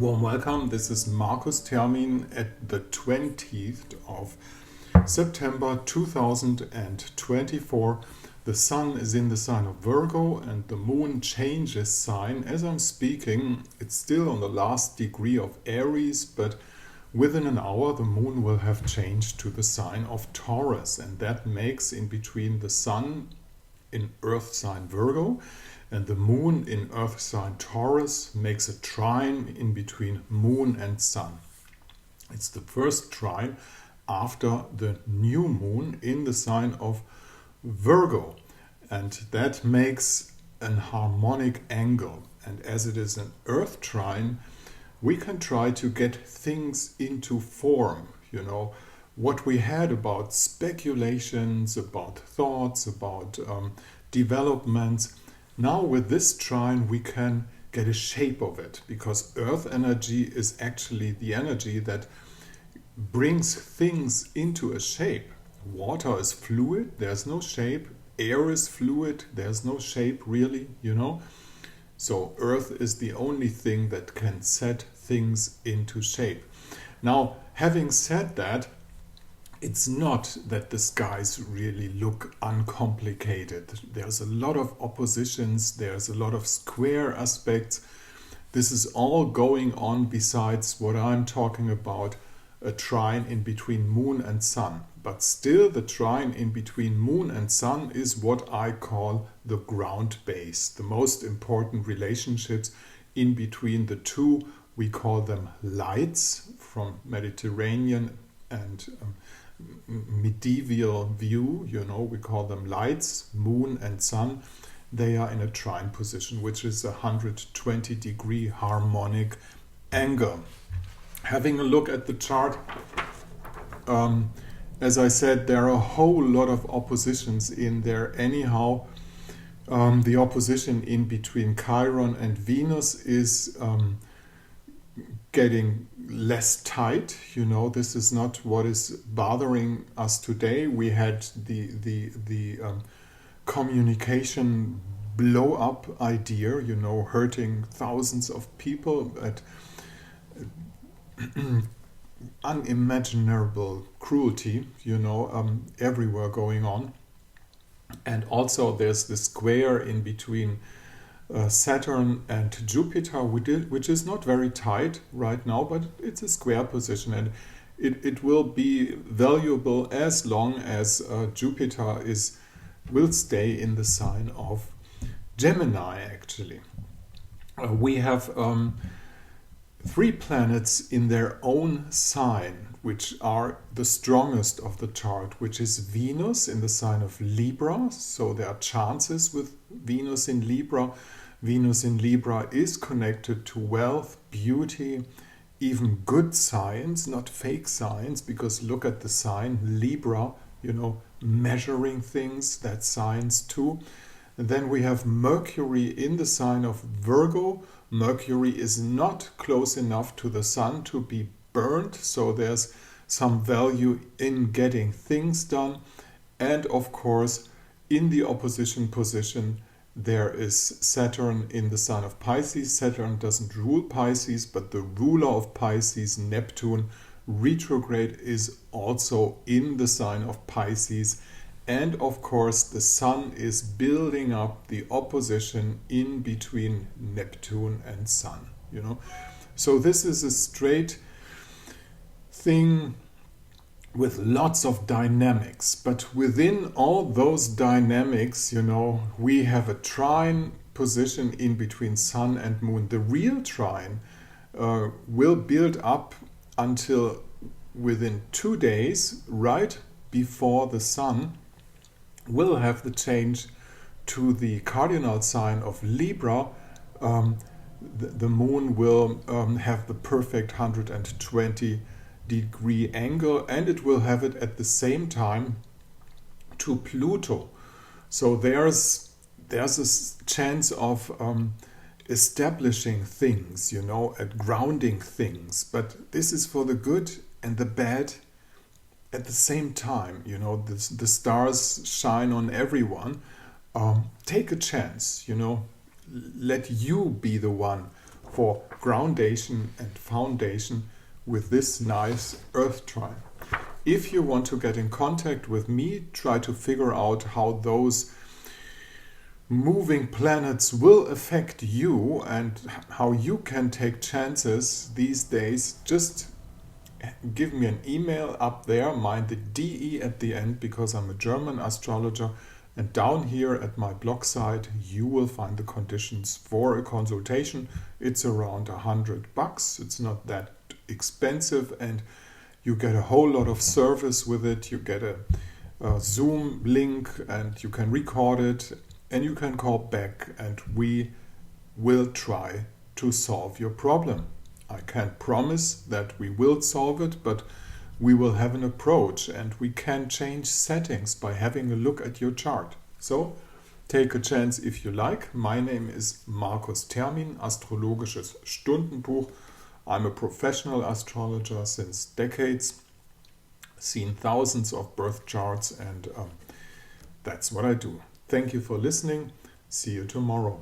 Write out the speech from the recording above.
Warm welcome. This is Markus Termin at the 20th of September 2024. The sun is in the sign of Virgo and the moon changes sign. As I'm speaking, it's still on the last degree of Aries, but within an hour the moon will have changed to the sign of Taurus, and that makes in between the sun in earth sign Virgo and the moon in earth sign Taurus makes a trine in between moon and sun. It's the first trine after the new moon in the sign of Virgo, and that makes an harmonic angle. And as it is an earth trine, we can try to get things into form. What we had about speculations, about thoughts, about developments. Now with this trine we can get a shape of it, because earth energy is actually the energy that brings things into a shape. Water is fluid, there's no shape. Air is fluid, there's no shape really, So earth is the only thing that can set things into shape. Now, having said that, it's not that the skies really look uncomplicated. There's a lot of oppositions, there's a lot of square aspects. This is all going on besides what I'm talking about, a trine in between moon and sun. But still the trine in between moon and sun is what I call the ground base. The most important relationships in between the two, we call them lights from Mediterranean and medieval view, we call them lights, moon and sun. They are in a trine position, which is a 120 degree harmonic angle. Having a look at the chart, as I said, there are a whole lot of oppositions in there. Anyhow, the opposition in between Chiron and Venus is getting less tight. This is not what is bothering us today. We had the communication blow up idea, hurting thousands of people at unimaginable cruelty, everywhere going on. And also there's the square in between Saturn and Jupiter, which is not very tight right now, but it's a square position, and it will be valuable as long as Jupiter will stay in the sign of Gemini. Actually, we have 3 planets in their own sign, which are the strongest of the chart, which is Venus in the sign of Libra. So there are chances with Venus in Libra. Venus in Libra is connected to wealth, beauty, even good signs, not fake signs, because look at the sign Libra, measuring things, that's science too. And then we have Mercury in the sign of Virgo. Mercury is not close enough to the sun to be burnt, so there's some value in getting things done. And of course, in the opposition position, there is Saturn in the sign of Pisces. Saturn doesn't rule Pisces, but the ruler of Pisces, Neptune, retrograde, is also in the sign of Pisces. And of course, the sun is building up the opposition in between Neptune and sun, So this is a straight thing with lots of dynamics, but within all those dynamics, we have a trine position in between sun and moon. The real trine will build up until within 2 days, right before the sun will have the change to the cardinal sign of Libra. The moon will have the perfect 120 degree angle, and it will have it at the same time to Pluto. So there's a chance of establishing things, at grounding things. But this is for the good and the bad at the same time. The stars shine on everyone. Take a chance, let you be the one for groundation and foundation with this nice earth trine. If you want to get in contact with me, try to figure out how those moving planets will affect you and how you can take chances these days, just give me an email up there, mind the DE at the end, because I'm a German astrologer, and down here at my blog site you will find the conditions for a consultation. It's around $100. It's not that expensive, and you get a whole lot of service with it. You get a Zoom link and you can record it and you can call back and we will try to solve your problem. I can't promise that we will solve it, but we will have an approach and we can change settings by having a look at your chart. So take a chance if you like. My name is Markus Termin, Astrologisches Stundenbuch. I'm a professional astrologer since decades, seen thousands of birth charts, and that's what I do. Thank you for listening. See you tomorrow.